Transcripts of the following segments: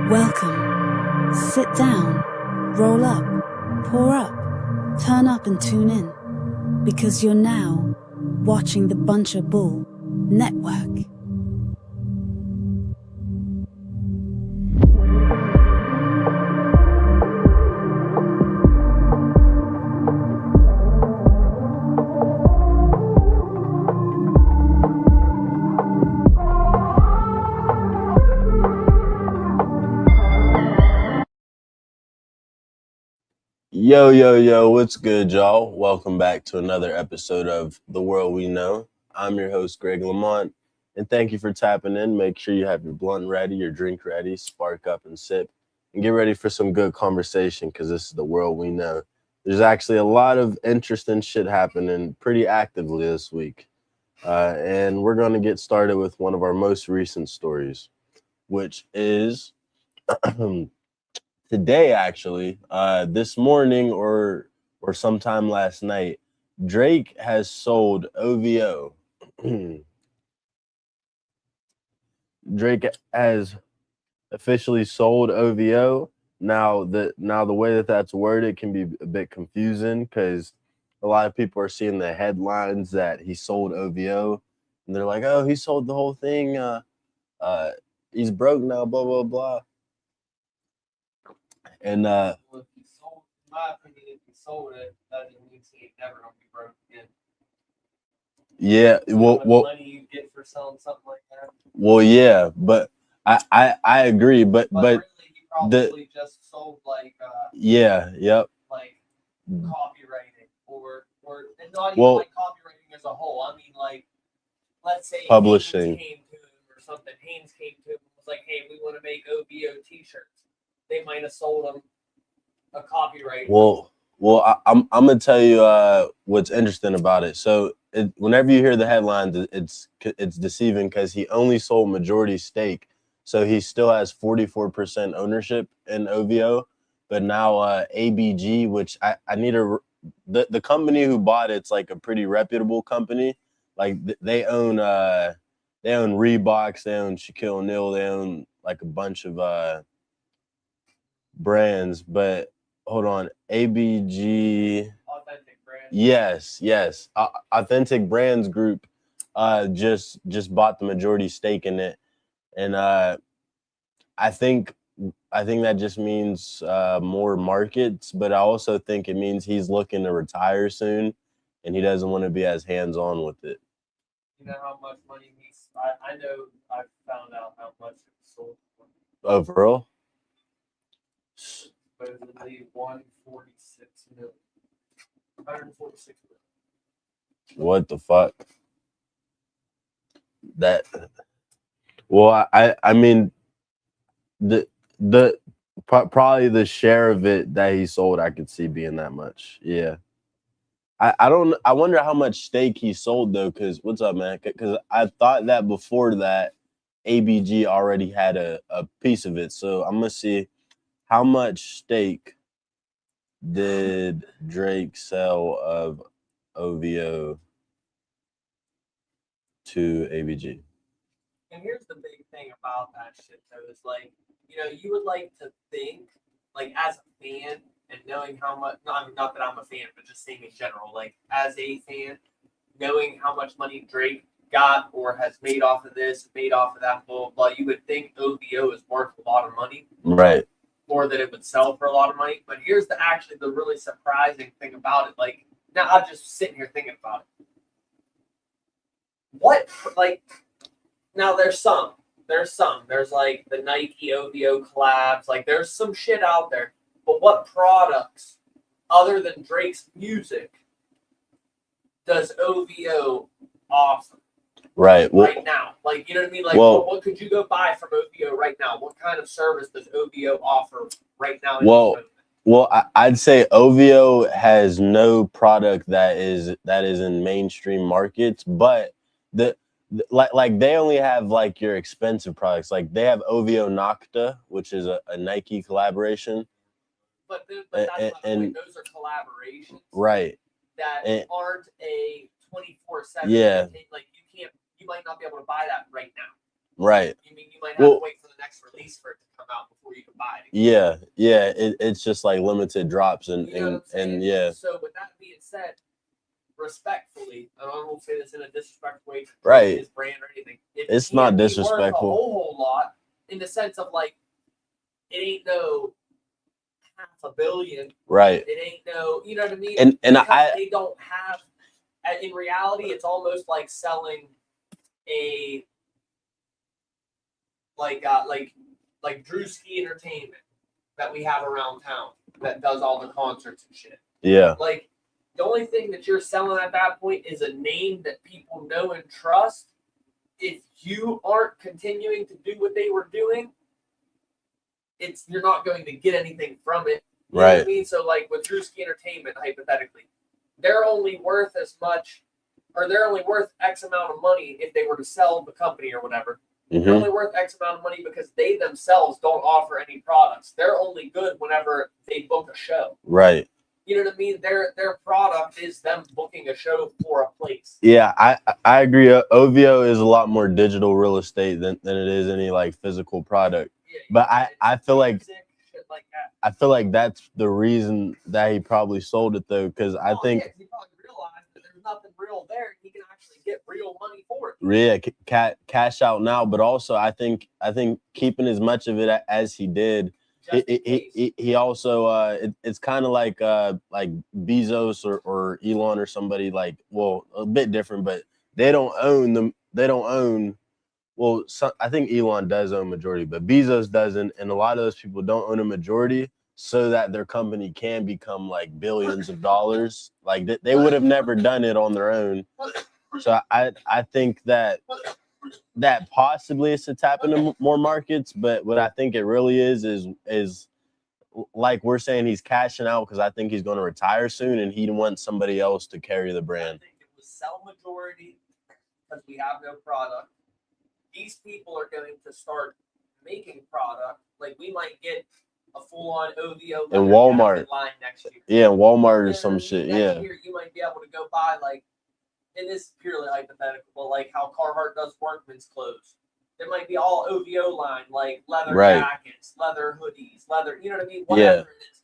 Welcome. Sit down, roll up, pour up, turn up and tune in, because you're now watching the Buncher Bull Network. Yo, what's good, y'all? Welcome back to another episode of The World We Know. I'm your host, Greg Lamont, and thank you for tapping in. Make sure you have your blunt ready, your drink ready, spark up and sip, and get ready for some good conversation because this is The World We Know. There's actually a lot of interesting shit happening pretty actively this week, and we're going to get started with one of our most recent stories, which is... today, actually, this morning or sometime last night, Drake has sold OVO. Drake has officially sold OVO. Now the way that's worded can be a bit confusing because a lot of people are seeing the headlines that he sold OVO, and they're like, "Oh, he sold the whole thing. He's broke now." Blah blah blah. And Well, if he sold, in my opinion, if he sold it, that means he ain't never gonna be broke again. yeah, How much money you get for selling something like that? Well, yeah, but I agree, but really, he probably just sold like yeah, yep. like copywriting or and not even like copywriting as a whole. I mean, like, let's say publishing Haynes came to him or something. Haynes came to him and was like, "Hey, we want to make OVO T-shirts." They might have sold him a copyright. Well, I'm gonna tell you what's interesting about it. So whenever you hear the headlines, it's deceiving because he only sold majority stake, so he still has 44% ownership in OVO. But now ABG, which I need the company who bought it's like a pretty reputable company. Like they own Reeboks, they own Shaquille O'Neal, they own like a bunch of brands, but hold on, ABG. Authentic Brands. Yes. Authentic Brands Group just bought the majority stake in it, and I think that just means more markets, but I also think it means he's looking to retire soon, and he doesn't want to be as hands-on with it. You know how much money he's? I know. I found out how much it sold. Oh, for real? Supposedly 146 million. 146 million. What the fuck? That. Well, I mean, the probably the share of it that he sold, I could see being that much. Yeah. I wonder how much stake he sold though, because what's up, man? Because I thought that before that ABG already had a piece of it. So I'm gonna see how much stake did Drake sell of OVO to ABG. And here's the big thing about that shit though, is like, you would like to think, like, as a fan and knowing how much, not that I'm a fan, but just saying in general, like, as a fan, knowing how much money Drake got or has made off of this, made off of that, blah, blah, blah, you would think OVO is worth a lot of money. Right. Or that it would sell for a lot of money. But here's the really surprising thing about it. Like, now I'm just sitting here thinking about it. What, like, now there's some. There's like the Nike OVO collabs. Like, there's some shit out there. But what products, other than Drake's music, does OVO offer? Right. Right now. Like, you know what I mean? Like, what could you go buy from OVO right now? What kind of service does OVO offer right now? I'd say OVO has no product that is in mainstream markets, but like they only have like your expensive products. Like they have OVO Nocta, which is a Nike collaboration. But that's not the those are collaborations. Right. That aren't a 24/7. Yeah. Like you might not be able to buy that right now. Right. You mean you might have to wait for the next release? place for it to come out before you can buy it. Yeah. It's just like limited drops and You know what I'm saying? and yeah. So with that being said, respectfully, and I won't say this in a disrespectful way, Right. his brand or anything. It's not disrespectful. Worth a whole lot in the sense of like, it ain't no $500 million. Right. It ain't no, you know what I mean? And they don't have. In reality, it's almost like selling a like Drewski Entertainment that we have around town that does all the concerts and shit. Yeah. Like the only thing that you're selling at that point is a name that people know and trust. If you aren't continuing to do what they were doing, you're not going to get anything from it. You know what I mean? So like with Drewski Entertainment, hypothetically, they're only worth as much, or they're only worth X amount of money if they were to sell the company or whatever. They're only worth X amount of money because they themselves don't offer any products. They're only good whenever they book a show. Right. You know what I mean? Their product is them booking a show for a place. Yeah, I agree. OVO is a lot more digital real estate than it is any like physical product. Yeah, but I feel like I feel like that's the reason that he probably sold it though, because I think he probably realized that there's nothing real there. He can actually get real money for it. Yeah, cash out now, but also I think keeping as much of it as he did. He also it's kind of like Bezos or Elon or somebody like, well, a bit different, but they don't own them. They don't own. Well, I think Elon does own majority, but Bezos doesn't, and a lot of those people don't own a majority, so that their company can become like billions of dollars. Like they would have never done it on their own. So I think that possibly it's to tap into more markets, but what I think it really is like we're saying, he's cashing out because I think he's going to retire soon, and he wants somebody else to carry the brand. I think it was sell majority because we have no product. These people are going to start making product. Like we might get a full-on OVO in Walmart line next year. Yeah, Walmart or some shit. Next year, you might be able to go buy like, and this is purely hypothetical, but like how Carhartt does workman's clothes. There might be all OVO line, like leather jackets, leather hoodies, leather, you know what I mean? Whatever it is.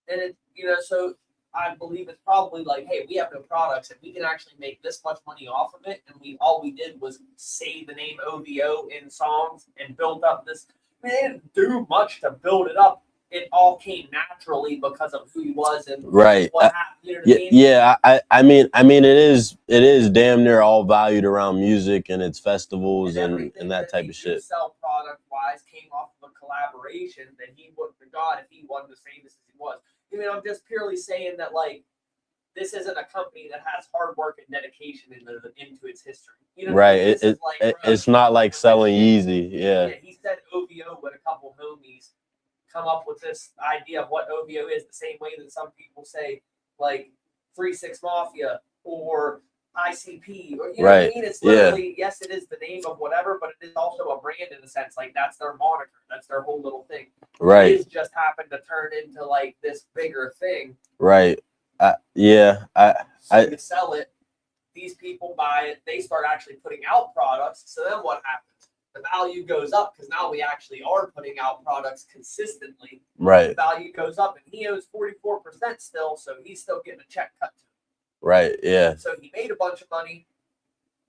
And it, you know, so I believe it's probably like, hey, we have no products and we can actually make this much money off of it. And all we did was say the name OVO in songs and build up this. I mean, they didn't do much to build it up. It all came naturally because of who he was and what happened. You know what I mean? Yeah. I mean, it is damn near all valued around music and its festivals and that type of shit. Sell product wise came off of a collaboration that he wouldn't have got if he wasn't as famous as he was. I mean, I'm just purely saying that like this isn't a company that has hard work and dedication into its history. You know, right? It's not like selling Yeezy. Yeah. He said OVO with a couple homies come up with this idea of what OVO is, the same way that some people say like 3-6 Mafia or ICP, or you know what I mean? It's literally yes, it is the name of whatever, but it is also a brand in a sense. Like that's their moniker, that's their whole little thing. Right. It just happened to turn into like this bigger thing. Right. Yeah. So you sell it. These people buy it. They start actually putting out products. So then what happens? The value goes up because now we actually are putting out products consistently. Right. The value goes up, and he owes 44% still, so he's still getting a check cut to him. Right. Yeah. So he made a bunch of money.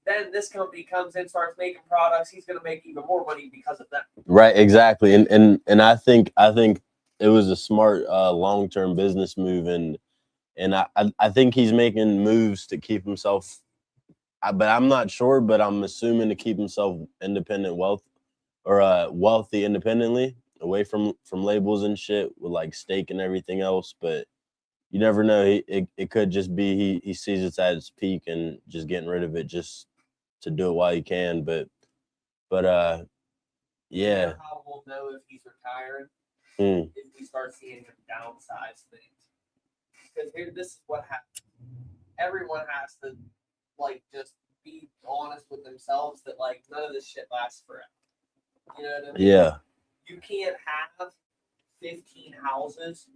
Then this company comes in, starts making products. He's going to make even more money because of that. Right. Exactly. And I think it was a smart long-term business move, and I think he's making moves to keep himself. But I'm not sure, but I'm assuming to keep himself independent wealthy independently, away from labels and shit with like stake and everything else. But you never know. It could just be he sees it at its peak and just getting rid of it just to do it while he can. But yeah. You know how we'll know if he's retired? If we start seeing him downsize things. Because this is what happens. Everyone has to like just be honest with themselves that like none of this shit lasts forever. You know what I mean? Yeah. You can't have 15 houses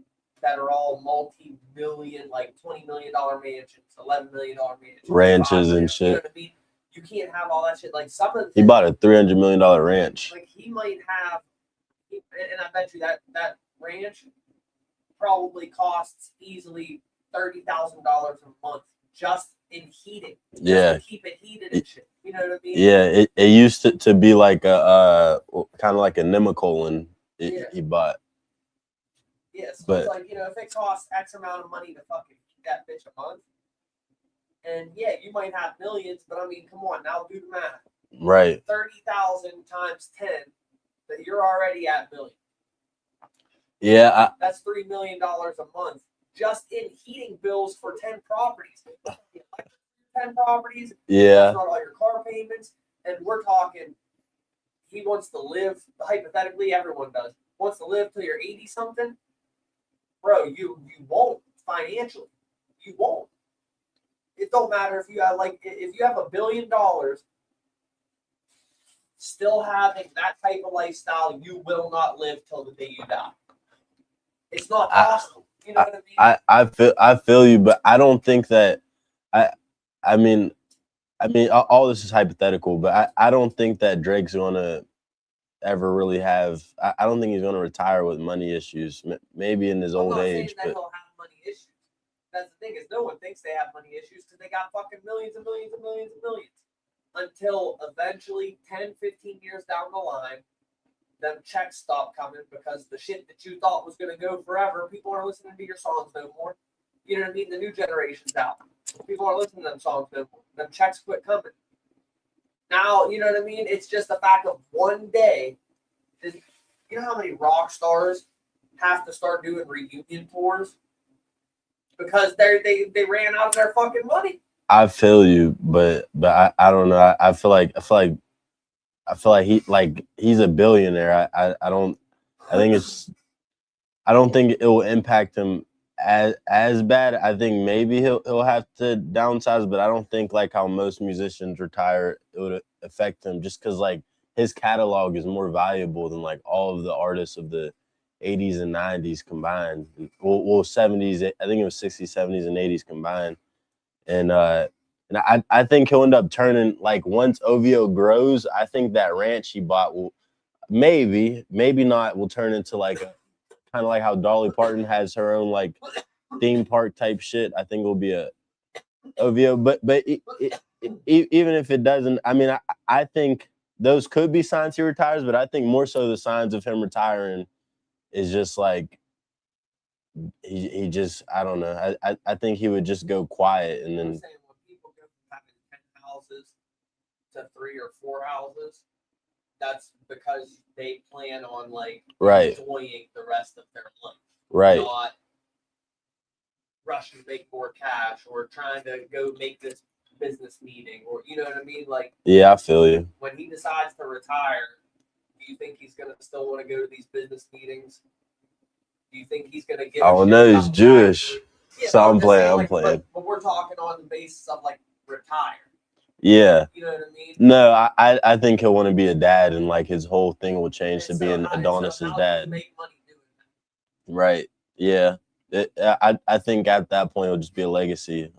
that are all multi-million, like $20 million mansions, $11 million mansions, ranches and shit. You know what I mean? You can't have all that shit. Like some of the he bought a $300 million ranch. Like he might have and I bet you that ranch probably costs easily $30,000 a month just in heating. Yeah. Just to keep it heated and shit. You know what I mean? Yeah, it used to be like a kind of like a Nemacolin he bought. Yeah, so But it's like, if it costs X amount of money to fucking heat that bitch a month, and yeah, you might have millions, but I mean, come on, now do the math. right. 30,000 times 10, that you're already at million. Yeah, That's $3 million a month just in heating bills for 10 properties. 10 properties. yeah. That's not all your car payments. And we're talking, he wants to live, hypothetically, everyone does, wants to live till you're 80 something. Bro, you won't financially. You won't. It don't matter if you have $1 billion, still having that type of lifestyle, you will not live till the day you die. It's not possible. You know what I mean? I feel you, but I don't think that I mean all this is hypothetical, but I don't think that Drake's gonna ever really have. I don't think he's gonna retire with money issues. Maybe in his old age, but he'll have money issues. That's the thing, is no one thinks they have money issues because they got fucking millions and millions and millions and millions. Until eventually 10, 15 years down the line, them checks stop coming because the shit that you thought was going to go forever, people aren't listening to your songs no more. You know what I mean? The new generation's out. People aren't listening to them songs no more. Them checks quit coming. Now, you know what I mean? It's just the fact of one day. You know how many rock stars have to start doing reunion tours? Because they ran out of their fucking money. I feel you, but I don't know. I feel like he's a billionaire. I don't think it will impact him as bad. I think maybe he'll have to downsize, but I don't think like how most musicians retire, it would affect him just because like his catalog is more valuable than like all of the artists of the 80s and 90s combined. Well 70s, I think it was 60s, 70s, and 80s combined. And I think he'll end up turning, like, once OVO grows, I think that ranch he bought will maybe not, will turn into like a kind of like how Dolly Parton has her own like theme park type shit. I think it will be a OVO, but even if it doesn't, I mean, I think those could be signs he retires, but I think more so the signs of him retiring is just like he just, I don't know. I think he would just go quiet and then. I'm saying when people go from having 10 houses to 3 or 4 houses, that's because they plan on like enjoying the rest of their life. Right. Not rushing to make more cash or trying to go make this business meeting, or you know what I mean? Like, yeah, I feel you. When he decides to retire, do you think he's gonna still want to go to these business meetings? Do you think he's gonna get? Oh no, he's Jewish. Yeah, so I'm playing. But we're talking on the basis of like retire. Yeah. You know what I mean? No, I think he'll want to be a dad, and like his whole thing will change to being Adonis's dad. Make money doing that? Right. Yeah. I think at that point it'll just be a legacy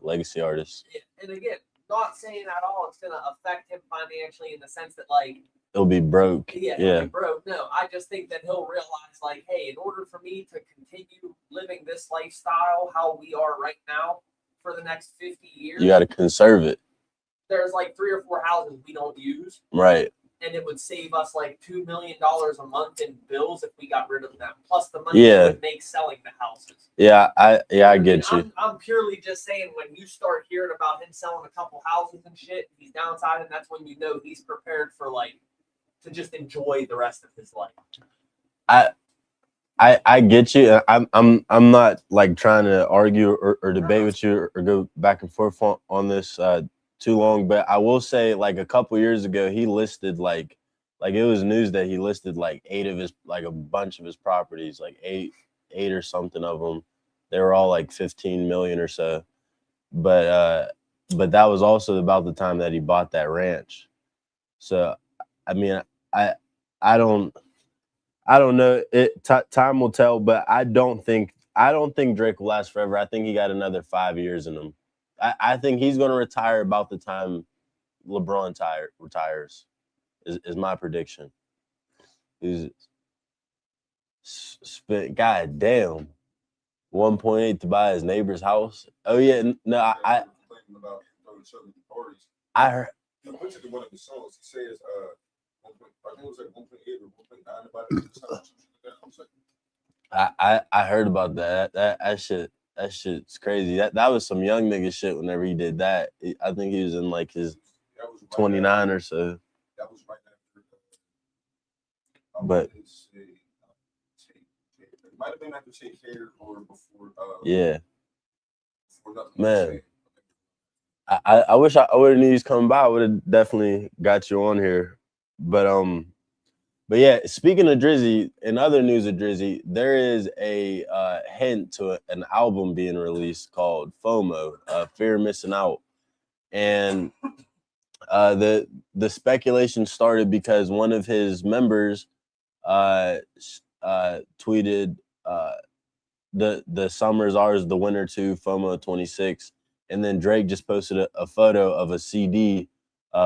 artist. Yeah. And again, not saying at all it's gonna affect him financially in the sense that like he'll be broke. Yeah, he'll be broke. No, I just think that he'll realize like, hey, in order for me to continue living this lifestyle how we are right now for the next 50 years, you got to conserve it. There's like 3 or 4 houses we don't use. Right. And it would save us like $2 million a month in bills if we got rid of them. Plus the money we would make selling the houses. Yeah, I get you. I'm purely just saying when you start hearing about him selling a couple houses and shit, he's downside, and that's when you know he's prepared for like to just enjoy the rest of his life. I get you. I'm not like trying to argue or debate with you or go back and forth on this too long, but I will say like a couple years ago he listed like it was news that he listed like 8 of his, like a bunch of his properties, like eight or something of them. They were all like 15 million or so. But that was also about the time that he bought that ranch. So I mean, I don't know. Time will tell, but I don't think Drake will last forever. I think he got another 5 years in him. I think he's going to retire about the time LeBron retires. Is my prediction. Spent, god damn, 1.8 to buy his neighbor's house. Oh yeah, no, I complaining about throwing children to parties. I heard. He mentioned in one of his songs. He says, I think it was like 1.8 or 1.9 about it. I was like, I heard about that. That shit's crazy. That was some young nigga shit. Whenever he did that, I think he was in like his that was right 29 after, or so. That was right after. But it might have been after Take Care or before. Yeah, Before nothing. man. I wish I would have knew he was coming by. I would have definitely got you on here. But yeah, speaking of Drizzy, in other news of Drizzy, there is a hint to an album being released called FOMO, Fear of Missing Out. And the speculation started because one of his members tweeted the summer's ours, the winter too, FOMO 26. And then Drake just posted a photo of a CD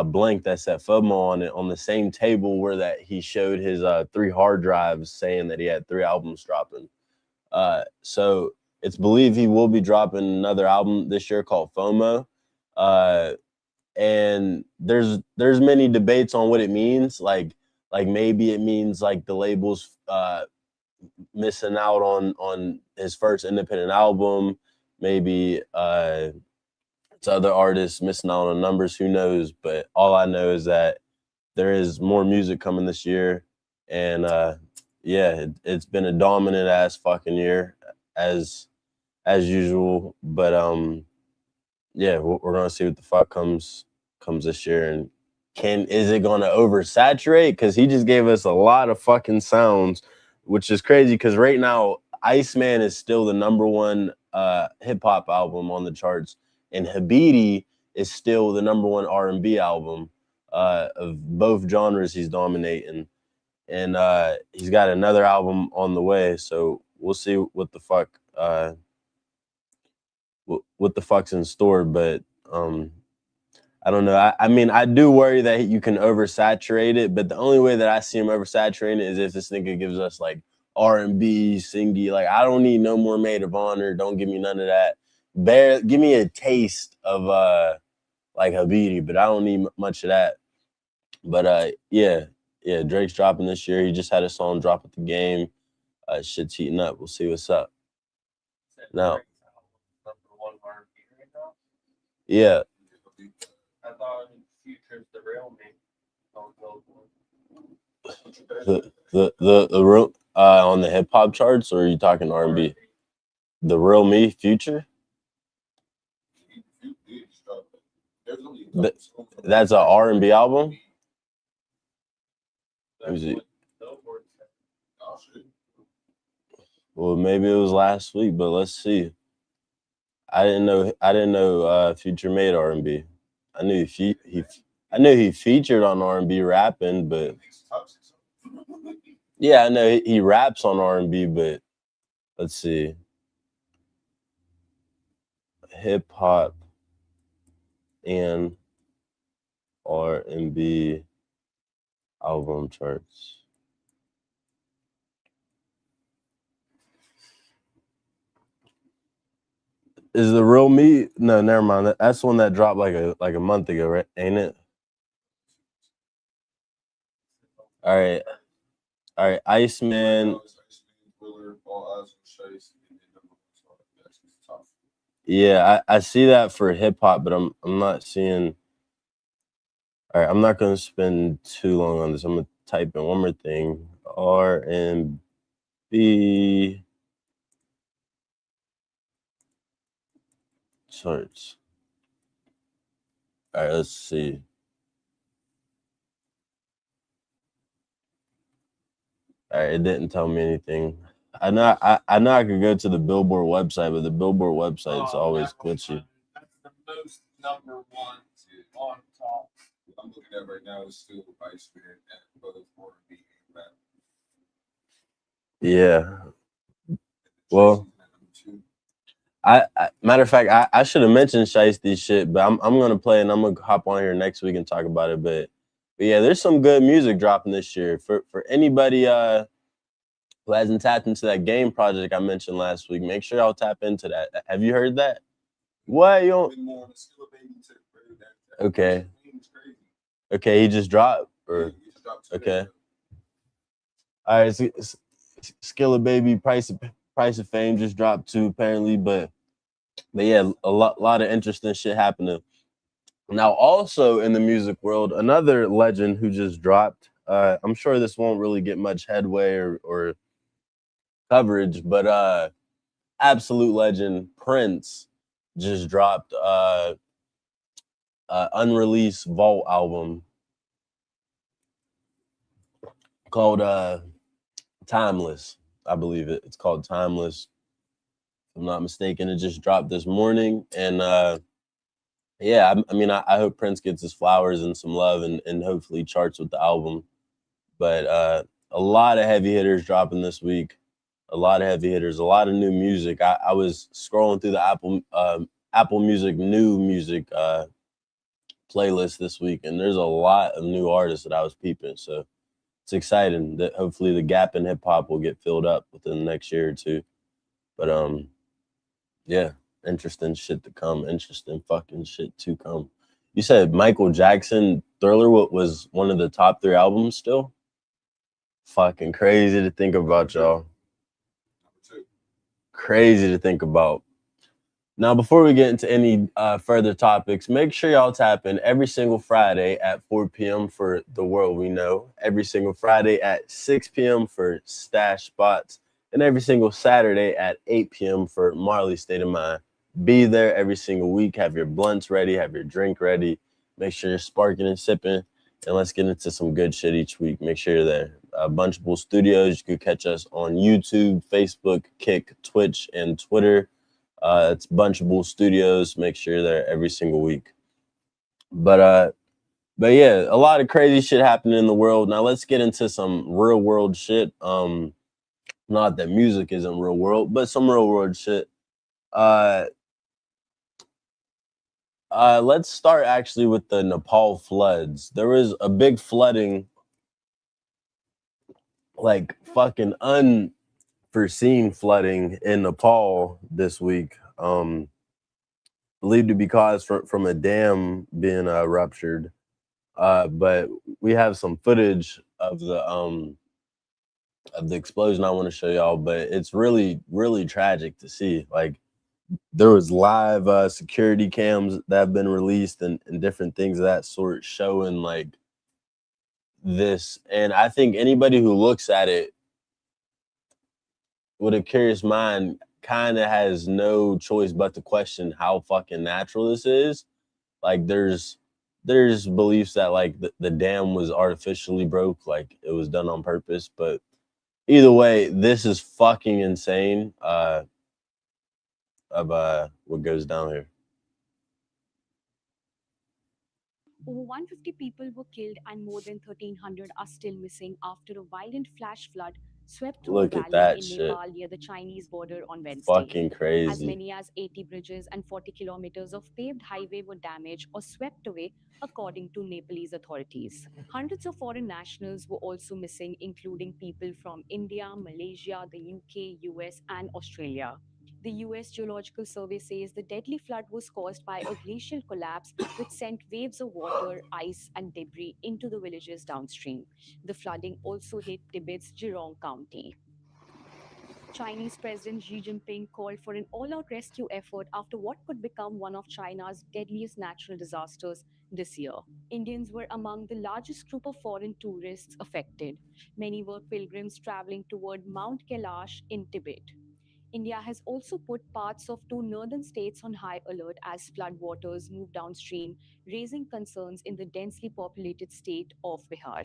blank that said FOMO on it on the same table where that he showed his 3 hard drives, saying that he had 3 albums dropping. So it's believed he will be dropping another album this year called FOMO. And there's many debates on what it means. Like maybe it means like the label's missing out on his first independent album. Maybe it's other artists missing out on numbers. Who knows? But all I know is that there is more music coming this year, and yeah, it's been a dominant ass fucking year as usual. But yeah, we're gonna see what the fuck comes this year, and is it gonna oversaturate? Because he just gave us a lot of fucking sounds, which is crazy. Because right now, Iceman is still the #1 hip hop album on the charts, and Habiti is still the #1 R&B album. Of both genres, he's dominating, and he's got another album on the way. So we'll see what the fuck. What the fuck's in store, but I don't know. I mean, I do worry that you can oversaturate it, but the only way that I see him oversaturating it is if this nigga gives us like R&B, singy. Like, I don't need no more Maid of Honor. Don't give me none of that. Give me a taste of like Habiti, but I don't need much of that. But yeah, Drake's dropping this year. He just had a song drop at the game. Shit's heating up. We'll see what's up. Now. Yeah. I thought Future's the real me. The real on the hip hop charts, or are you talking R&B? The Real Me, Future. That's a R&B album. Well, maybe it was last week, but let's see. I didn't know Future made R&B. I knew he featured on R&B rapping, but yeah, I know he raps on R&B, but let's see. Hip hop and R&B album charts. Is The Real Me? No, never mind. That's the one that dropped like a month ago, right? Ain't it? All right. Iceman. Yeah, I see that for hip hop, but I'm not seeing. All right, I'm not gonna spend too long on this. I'm gonna type in one more thing. R&B charts. All right, let's see. All right, it didn't tell me anything. I know I could go to the Billboard website, but the Billboard website's always glitchy. That's the most #1 on top. I'm looking at right now is still Iceman and both R&B and rap. Yeah. Well, I matter of fact, I should have mentioned Shiesty's shit, but I'm gonna play and I'm gonna hop on here next week and talk about it. But yeah, there's some good music dropping this year for anybody who hasn't tapped into that game project I mentioned last week, make sure y'all tap into that. Have you heard that? What you don't? Been more on the Skilla Baby tip, bro. That Okay. thing is crazy. Okay, he just dropped. Yeah, Or he just dropped 2 okay. days ago. All right, Skilla Baby Price of Fame just dropped too apparently, but yeah, a lot of interesting shit happening. Now, also in the music world, another legend who just dropped. I'm sure this won't really get much headway or coverage, but absolute legend Prince just dropped unreleased Vault album called Timeless. I believe it's called Timeless. If I'm not mistaken, it just dropped this morning, and yeah, I mean, I hope Prince gets his flowers and some love, and hopefully charts with the album. But a lot of heavy hitters dropping this week. A lot of heavy hitters, a lot of new music. I was scrolling through the Apple Music new music playlist this week, and there's a lot of new artists that I was peeping. So it's exciting that hopefully the gap in hip hop will get filled up within the next year or two. But yeah, interesting shit to come. Interesting fucking shit to come. You said Michael Jackson Thriller was one of the top 3 albums still? Fucking crazy to think about, y'all. Crazy to think about. Now, before we get into any further topics, make sure y'all tap in every single Friday at 4 p.m. for The World We Know, every single Friday at 6 p.m. for Stash Spots, and every single Saturday at 8 p.m. for Marley's State of Mind. Be there every single week. Have your blunts ready. Have your drink ready. Make sure you're sparking and sipping. And let's get into some good shit each week. Make sure you're there. Bunchable Studios. You can catch us on YouTube, Facebook, Kick, Twitch, and Twitter. It's Bunchable Studios. Make sure you're there every single week. But yeah, a lot of crazy shit happening in the world. Now let's get into some real world shit. Not that music isn't real world, but some real world shit. Let's start actually with the Nepal floods. There was a big flooding, like fucking unforeseen flooding in Nepal this week. Believed to be caused from a dam being ruptured. But we have some footage of the explosion I want to show y'all, but it's really, really tragic to see. Like, there was live security cams that have been released and different things of that sort showing like this. And I think anybody who looks at it with a curious mind kind of has no choice but to question how fucking natural this is. Like, there's beliefs that like the dam was artificially broke, like it was done on purpose. But either way, this is fucking insane. Of what goes down here. Over 150 people were killed and more than 1,300 are still missing after a violent flash flood swept through Look a at valley that in shit. Nepal near the Chinese border on Wednesday. Fucking As crazy. many as 80 bridges and 40 kilometers of paved highway were damaged or swept away, according to Nepalese authorities. Hundreds of foreign nationals were also missing, including people from India, Malaysia, the UK, US, and Australia. The US Geological Survey says the deadly flood was caused by a glacial collapse which sent waves of water, ice, and debris into the villages downstream. The flooding also hit Tibet's Zhejiang County. Chinese President Xi Jinping called for an all-out rescue effort after what could become one of China's deadliest natural disasters this year. Indians were among the largest group of foreign tourists affected. Many were pilgrims traveling toward Mount Kailash in Tibet. India has also put parts of 2 northern states on high alert as floodwaters move downstream, raising concerns in the densely populated state of Bihar.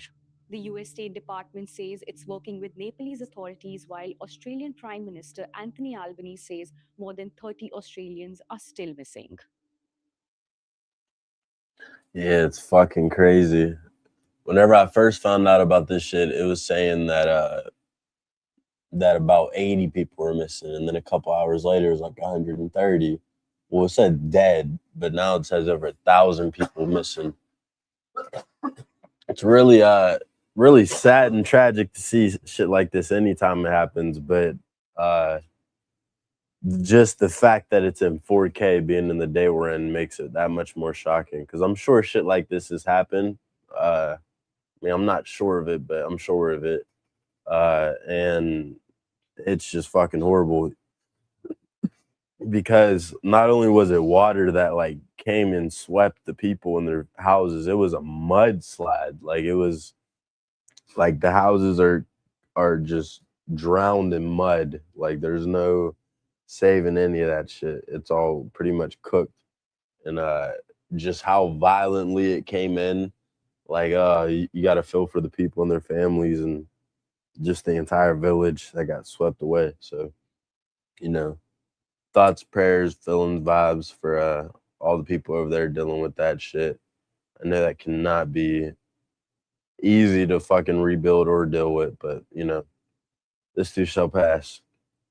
The US State Department says it's working with Nepalese authorities, while Australian Prime Minister Anthony Albanese says more than 30 Australians are still missing. Yeah, it's fucking crazy. Whenever I first found out about this shit, it was saying that that about 80 people were missing, and then a couple hours later it was like 130. Well, it said dead, but now it says over 1,000 people missing. It's really really sad and tragic to see shit like this anytime it happens, but just the fact that it's in 4K being in the day we're in makes it that much more shocking, because I'm sure shit like this has happened. I mean, I'm not sure of it, but I'm sure of it. And it's just fucking horrible, because not only was it water that like came and swept the people in their houses, it was a mudslide. Like, it was like the houses are just drowned in mud. Like, there's no saving any of that shit. It's all pretty much cooked. And just how violently it came in, like you got to feel for the people and their families, and just the entire village that got swept away. So, you know, thoughts, prayers, feelings, vibes for all the people over there dealing with that shit. I know that cannot be easy to fucking rebuild or deal with, but you know, this too shall pass.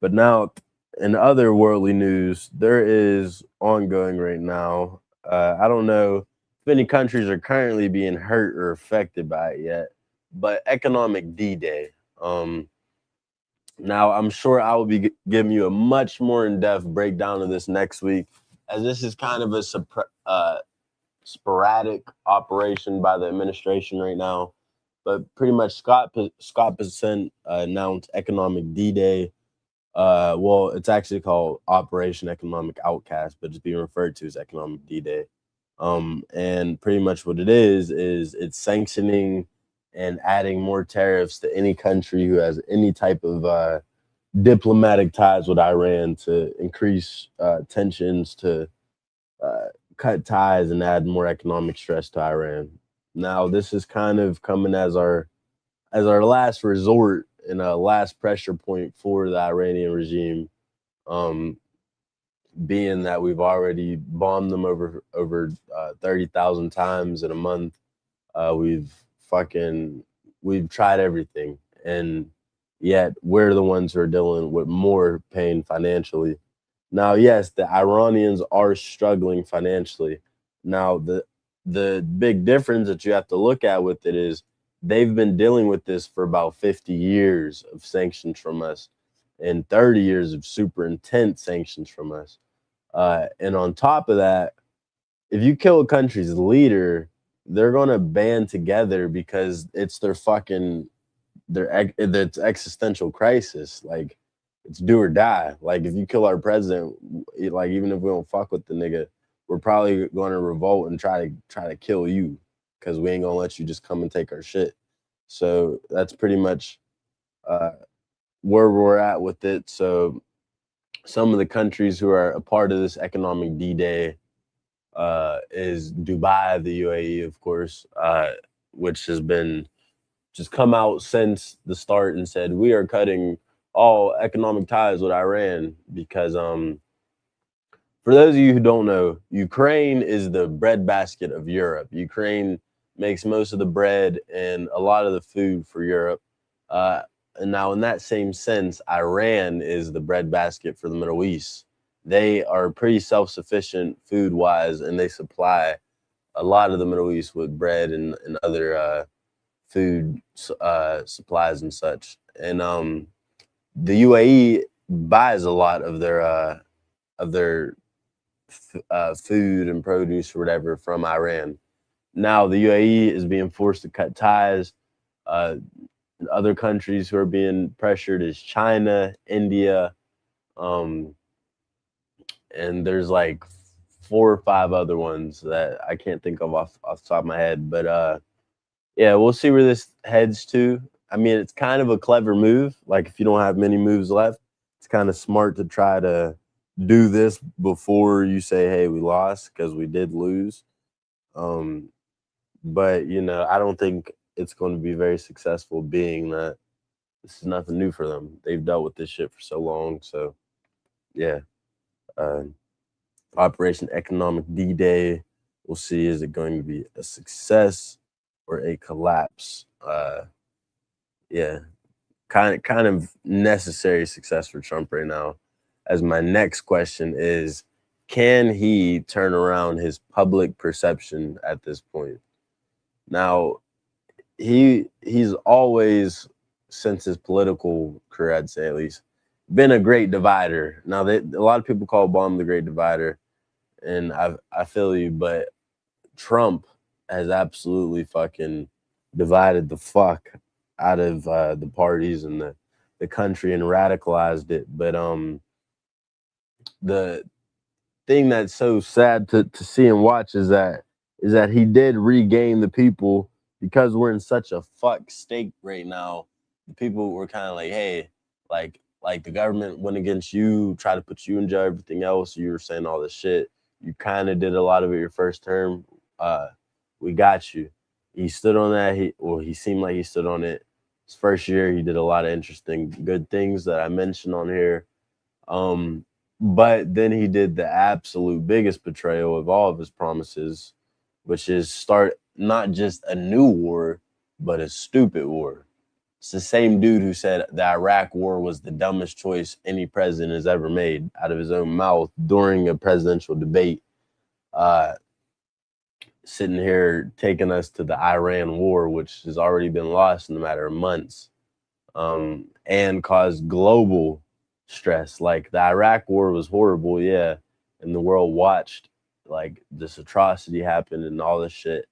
But now, in other worldly news, there is ongoing right now. I don't know if any countries are currently being hurt or affected by it yet, but economic D-Day. Now, I'm sure I will be giving you a much more in-depth breakdown of this next week, as this is kind of a sporadic operation by the administration right now. But pretty much Scott Bessent announced Economic D-Day. Well, it's actually called Operation Economic Outcast, but it's being referred to as Economic D-Day. And pretty much what it is it's sanctioning and adding more tariffs to any country who has any type of diplomatic ties with Iran, to increase tensions, to cut ties and add more economic stress to Iran. Now, this is kind of coming as our last resort and a last pressure point for the Iranian regime, being that we've already bombed them over 30,000 times in a month. We've tried everything, and yet we're the ones who are dealing with more pain financially. Now, yes, the Iranians are struggling financially. Now, the big difference that you have to look at with it is they've been dealing with this for about 50 years of sanctions from us, and 30 years of super intense sanctions from us. And on top of that, if you kill a country's leader, they're gonna band together because it's it's existential crisis. Like, it's do or die. Like, if you kill our president, like, even if we don't fuck with the nigga, we're probably gonna revolt and try to kill you, because we ain't gonna let you just come and take our shit. So that's pretty much where we're at with it. So some of the countries who are a part of this economic D-Day is Dubai, the UAE, of course, which has been just come out since the start and said we are cutting all economic ties with Iran, because for those of you who don't know, Ukraine is the breadbasket of Europe. Ukraine makes most of the bread and a lot of the food for Europe. And now, in that same sense, Iran is the breadbasket for the Middle East. They are pretty self-sufficient food-wise, and they supply a lot of the Middle East with bread and other food supplies and such. And the UAE buys a lot of their food and produce or whatever from Iran. Now, the UAE is being forced to cut ties. Other countries who are being pressured is China, India, and there's like 4 or 5 other ones that I can't think of off the top of my head. But yeah, we'll see where this heads to. I mean, it's kind of a clever move. Like, if you don't have many moves left, it's kind of smart to try to do this before you say, hey, we lost, because we did lose. But, you know, I don't think it's going to be very successful, being that this is nothing new for them. They've dealt with this shit for so long. So, yeah. Operation Economic D-Day. We'll see. Is it going to be a success or a collapse? Yeah, kind of necessary success for Trump right now. As my next question is, can he turn around his public perception at this point? Now, he's always, since his political career, I'd say at least, been a great divider. Now, a lot of people call Obama the great divider, and I feel you, but Trump has absolutely fucking divided the fuck out of the parties and the country and radicalized it. But the thing that's so sad to see and watch is that he did regain the people, because we're in such a fuck state right now. The people were kind of like, hey, like the government went against you, tried to put you in jail, everything else. You were saying all this shit. You kind of did a lot of it your first term. We got you. He stood on that. He seemed like he stood on it. His first year, he did a lot of interesting, good things that I mentioned on here. But then he did the absolute biggest betrayal of all of his promises, which is start not just a new war, but a stupid war. It's the same dude who said the Iraq war was the dumbest choice any president has ever made, out of his own mouth during a presidential debate, sitting here taking us to the Iran war, which has already been lost in a matter of months, and caused global stress. Like the Iraq war was horrible, yeah, and the world watched like this atrocity happen and all this shit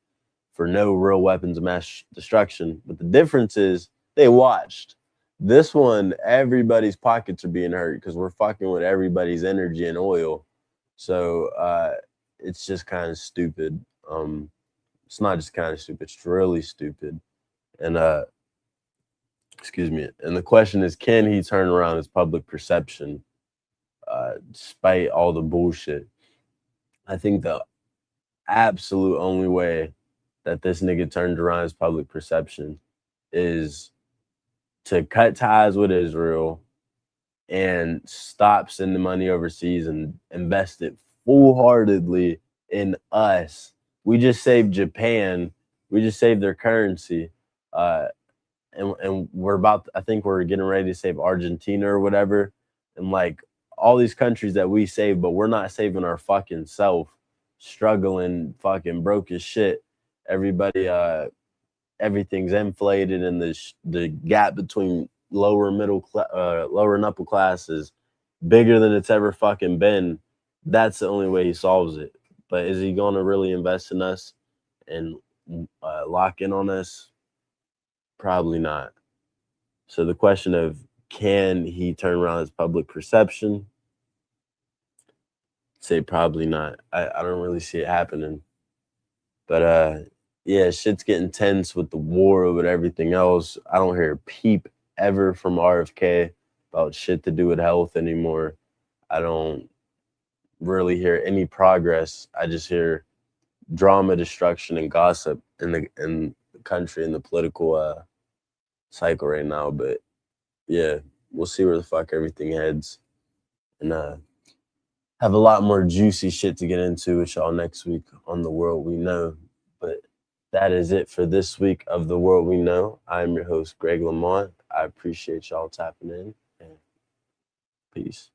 for no real weapons of mass destruction. But the difference is they watched. This one, everybody's pockets are being hurt because we're fucking with everybody's energy and oil. So it's just kind of stupid. It's not just kind of stupid, it's really stupid. And excuse me. And the question is, can he turn around his public perception despite all the bullshit? I think the absolute only way that this nigga turned around his public perception is to cut ties with Israel and stop sending money overseas and invest it full-heartedly in us. We just saved Japan. We just saved their currency. And I think we're getting ready to save Argentina or whatever. And like all these countries that we save, but we're not saving our fucking self, struggling, fucking broke as shit. Everybody, everything's inflated, and the gap between lower and upper class is bigger than it's ever fucking been. That's the only way he solves it. But is he going to really invest in us and lock in on us? Probably not. So the question of, can he turn around his public perception? Say probably not. I don't really see it happening. But yeah, shit's getting tense with the war, with everything else. I don't hear a peep ever from RFK about shit to do with health anymore. I don't really hear any progress. I just hear drama, destruction, and gossip in the country and the political cycle right now. But yeah, we'll see where the fuck everything heads, and have a lot more juicy shit to get into with y'all next week on The World We Know. But that is it for this week of The World We Know. I'm your host, Greg Lamont. I appreciate y'all tapping in, and peace.